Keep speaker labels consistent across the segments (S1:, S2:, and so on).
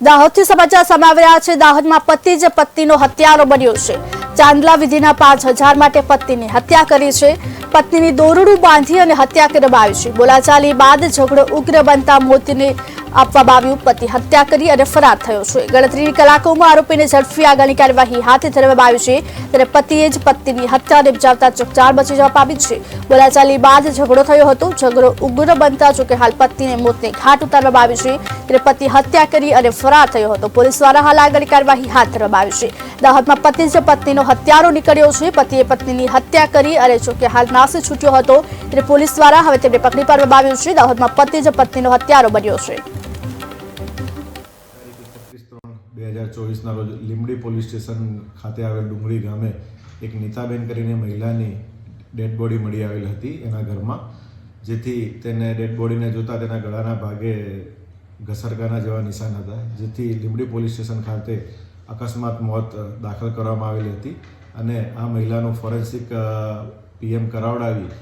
S1: દાહોદથી સમાચાર સામે આવી રહ્યા છે। દાહોદમાં પતિ જ પત્નીનો હત્યારો બન્યો છે। ચાંદલા વિધિના 5,000 માટે પત્નીની હત્યા કરી છે। પત્નીની દોરડું બાંધી અને હત્યા કરવામાં આવી છે। બોલાચાલી બાદ ઝઘડો ઉગ્ર બનતા મોતને આપવામાં આવ્યું। પતિ હત્યા કરી અને ફરાર થયો છે। ગણતરીની કલાકોમાં આરોપીને ઝડપી આગળની કાર્યવાહી હાથ ધરવામાં આવી છે। ત્યારે પતિએ જ પત્નીની હત્યા નિપજાવતા ચકચાર મચી જવા પામી છે। બોલાચાલી બાદ ઝઘડો થયો હતો। ઝઘડો ઉગ્ર બનતા જોકે હાલ પત્નીને મોતને ઘાટ ઉતારવામાં આવી છે। ત્યારે પતિ હત્યા કરી અને ફરાર થયો હતો। પોલીસ દ્વારા હાલ આગળની કાર્યવાહી હાથ ધરવામાં આવી છે। દાહોદમાં પતિ જ પત્નીનો હત્યારો નીકળ્યો છે। પતિએ પત્નીની હત્યા કરી અને જોકે હાલ નાસી છૂટ્યો હતો। ત્યારે પોલીસ દ્વારા હવે તેમને પકડી પાડવામાં આવ્યું છે। દાહોદમાં પતિ જ પત્નીનો હત્યારો બન્યો છે।
S2: 2024 રોજ લીંબડી પોલીસ સ્ટેશન ખાતે આવેલ ડુંગળી ગામે એક નીતાબેન કરીને મહિલાની ડેડ બોડી મળી આવેલ હતી એના ઘરમાં, જેથી તેને ડેડ બોડીને જોતા તેના ગળાના ભાગે ઘસરકાના જેવા નિશાન હતા, જેથી લીંબડી પોલીસ સ્ટેશન ખાતે અકસ્માત મોત દાખલ કરવામાં આવેલી હતી અને આ મહિલાનું ફોરેન્સિક પીએમ કરાવડાવી,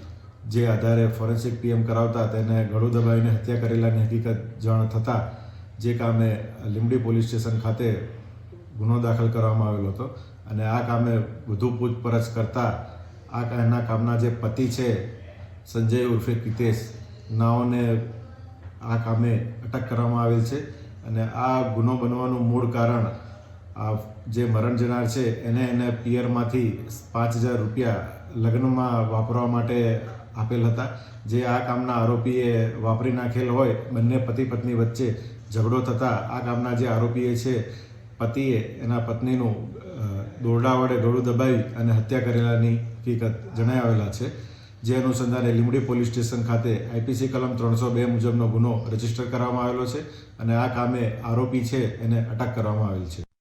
S2: જે આધારે ફોરેન્સિક પીએમ કરાવતા તેને ગળું દબાવીને હત્યા કરેલાની હકીકત જાણ થતાં જે કામે લીંબડી પોલીસ સ્ટેશન ખાતે ગુનો દાખલ કરવામાં આવેલો હતો અને આ કામે વધુ પૂછપરછ કરતા એના કામના જે પતિ છે સંજય ઉર્ફે કિતેશ નાઓને આ કામે અટક કરવામાં આવેલ છે અને આ ગુનો બનવાનું મૂળ કારણ આ જે મરણ જનાર છે એને પિયરમાંથી 5,000 રૂપિયા લગ્નમાં વાપરવા માટે આપેલ હતા, જે આ કામના આરોપીએ વાપરી નાખેલ હોય। બંને પતિ પત્ની વચ્ચે ઝઘડો થતાં આ કામના જે આરોપીએ છે પતિએ એના પત્નીનું દોરડા વડે ગળું દબાવી અને હત્યા કરેલાની હકીકત જણાઈ આવેલા છે, જે અનુસંધાને લીંબડી પોલીસ સ્ટેશન ખાતે IPC કલમ 302 મુજબનો ગુનો રજીસ્ટર કરવામાં આવેલો છે અને આ કામે આરોપી છે એને અટક કરવામાં આવેલ છે।